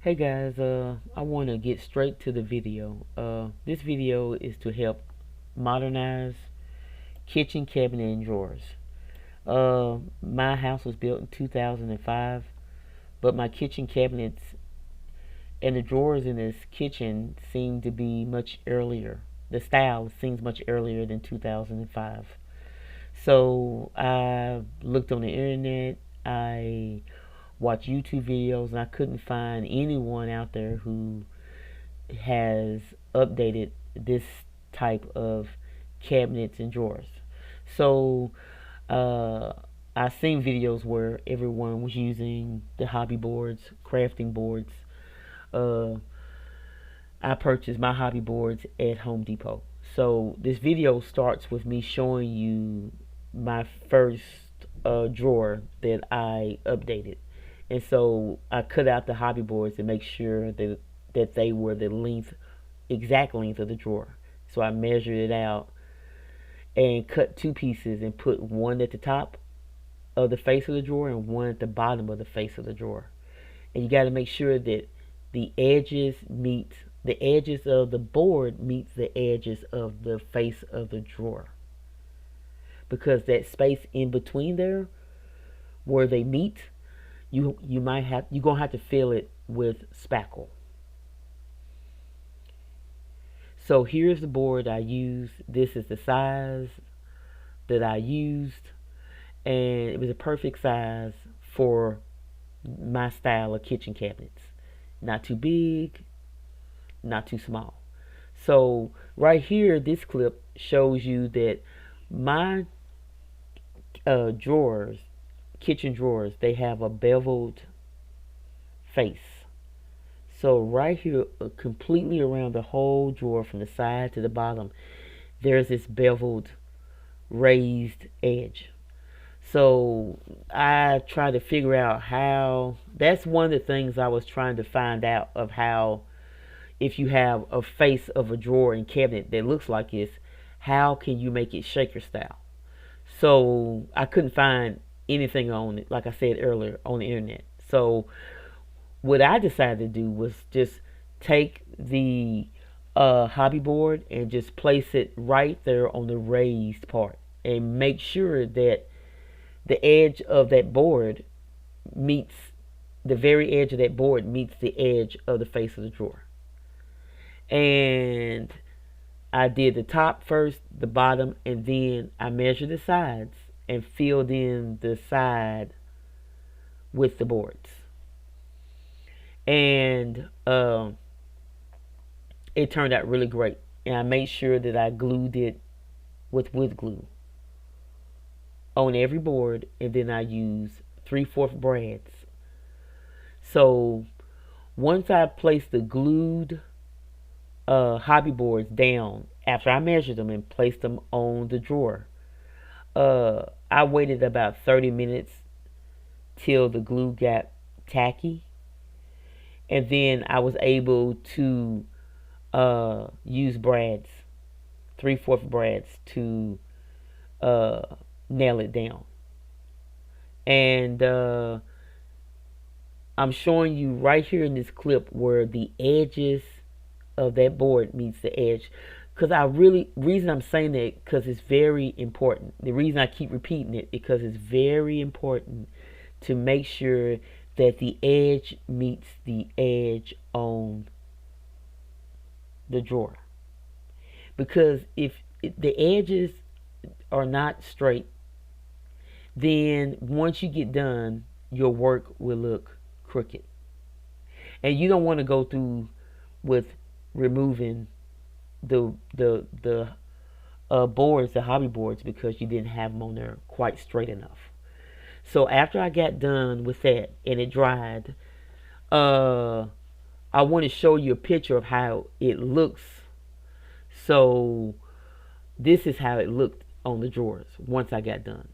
Hey guys, I want to get straight to the video. This video is to help modernize kitchen cabinet and drawers. My house was built in 2005, but my kitchen cabinets and the drawers in this kitchen seem to be much earlier. The style seems much earlier than 2005. So I looked on the internet, I watched YouTube videos, and I couldn't find anyone out there who has updated this type of cabinets and drawers. So uh, I've seen videos where everyone was using the hobby boards, crafting boards. Uh, I purchased my hobby boards at Home Depot. So this video starts with me showing you my first drawer that I updated. And so I cut out the hobby boards to make sure that they were the exact length of the drawer. So I measured it out and cut two pieces and put one at the top of the face of the drawer and one at the bottom of the face of the drawer. And you got to make sure that the edges of the board meets the edges of the face of the drawer, because that space in between there where they meet, you're gonna have to fill it with spackle. So here's the board I used. This is the size that I used, and it was a perfect size for my style of kitchen cabinets. Not too big, not too small. So right here, this clip shows you that my drawers, kitchen drawers, they have a beveled face. So right here, completely around the whole drawer from the side to the bottom, there's this beveled raised edge. So I try to figure out how. That's one of the things I was trying to find out, of how, if you have a face of a drawer and cabinet that looks like this, how can you make it shaker style? So I couldn't find anything on it, like I said earlier, on the internet. So what I decided to do was just take the hobby board and just place it right there on the raised part, and make sure that the edge of that board meets the very edge of that board meets the edge of the face of the drawer. And I did the top first, the bottom, and then I measured the sides and filled in the side with the boards. And it turned out really great. And I made sure that I glued it with wood glue on every board, and then I used 3/4 brads. So once I placed the glued hobby boards down, after I measured them and placed them on the drawer, I waited about 30 minutes till the glue got tacky, and then I was able to use brads, 3/4 brads, to nail it down. And I'm showing you right here in this clip where the edges of that board meets the edge. Because reason I'm saying that, because it's very important. The reason I keep repeating it, because it's very important to make sure that the edge meets the edge on the drawer. Because if the edges are not straight, then once you get done, your work will look crooked. And you don't want to go through with removing the boards, the hobby boards, because you didn't have them on there quite straight enough. So after I got done with that and it dried, I want to show you a picture of how it looks. So this is how it looked on the drawers once I got done.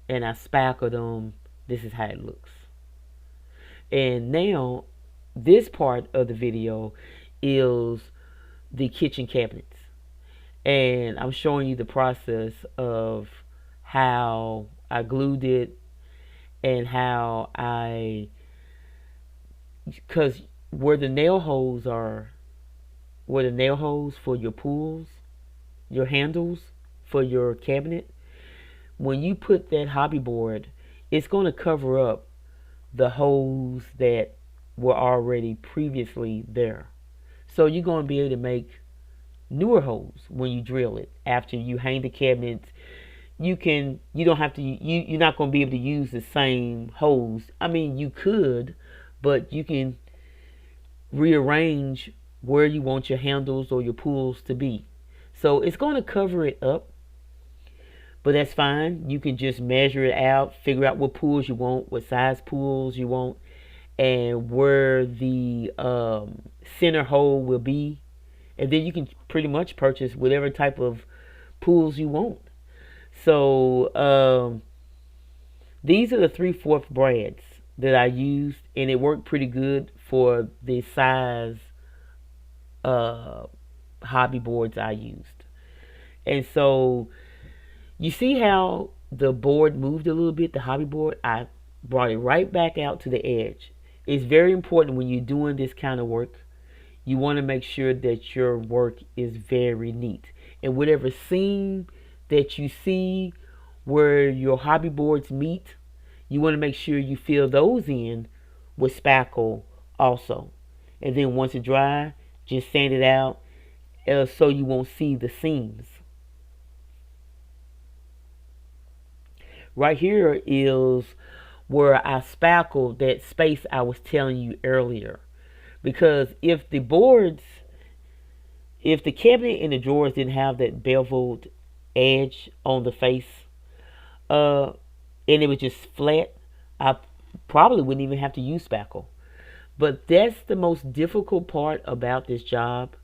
And I spackled them. This is how it looks. And now this part of the video is the kitchen cabinets. And I'm showing you the process of how I glued it, and how because where the nail holes are, where the nail holes for your pulls, your handles for your cabinet, when you put that hobby board, it's going to cover up the holes that were already previously there. So you're going to be able to make newer holes when you drill it. After you hang the cabinets, you don't have to, you're not going to be able to use the same holes. I mean, you could, but you can rearrange where you want your handles or your pulls to be. So it's going to cover it up, but that's fine. You can just measure it out, figure out what pulls you want, what size pulls you want, and where the center hole will be. And then you can pretty much purchase whatever type of pulls you want. So these are the 3/4 brads that I used, and it worked pretty good for the size uh, hobby boards I used. And so you see how the board moved a little bit, the hobby board? I brought it right back out to the edge. It's very important when you're doing this kind of work. You want to make sure that your work is very neat. And whatever seam that you see where your hobby boards meet, you want to make sure you fill those in with spackle also. And then once it dry, just sand it out so you won't see the seams. Right here is where I spackled that space I was telling you earlier. Because if the boards, if the cabinet and the drawers didn't have that beveled edge on the face, and it was just flat, I probably wouldn't even have to use spackle. But that's the most difficult part about this job.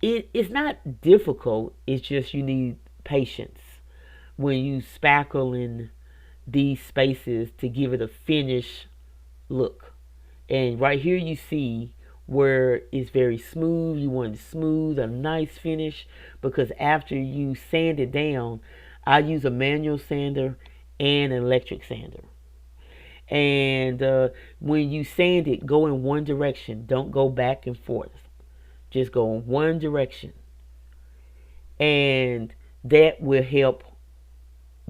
It's not difficult, it's just you need patience when you spackle in these spaces to give it a finished look. And right here you see where it's very smooth. You want smooth, a nice finish, because after you sand it down, I use a manual sander and an electric sander. And when you sand it, go in one direction. Don't go back and forth. Just go in one direction. And that will help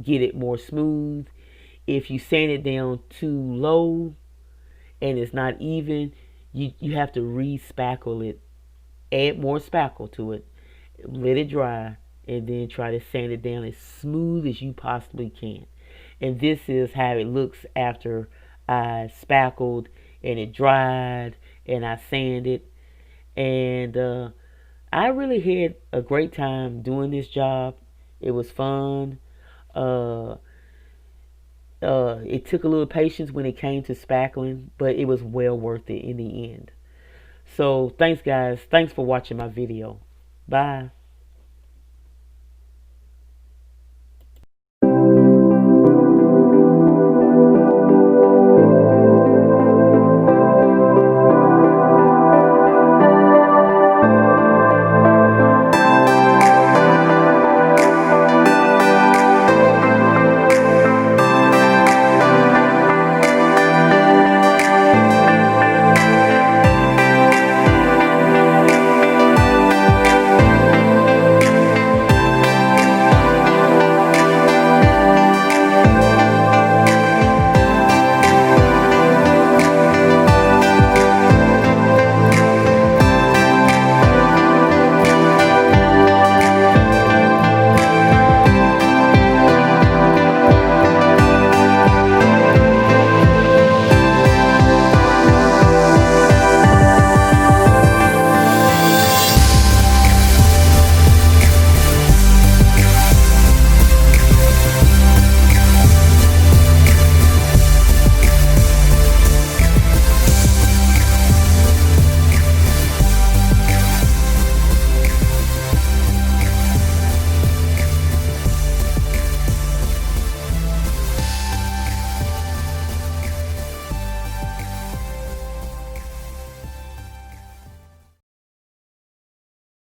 get it more smooth. If you sand it down too low and it's not even, you have to re-spackle it. Add more spackle to it. Let it dry. And then try to sand it down as smooth as you possibly can. And this is how it looks after I spackled and it dried and I sanded. And I really had a great time doing this job. It was fun. It took a little patience when it came to spackling, but it was well worth it in the end. So thanks guys. Thanks for watching my video. Bye.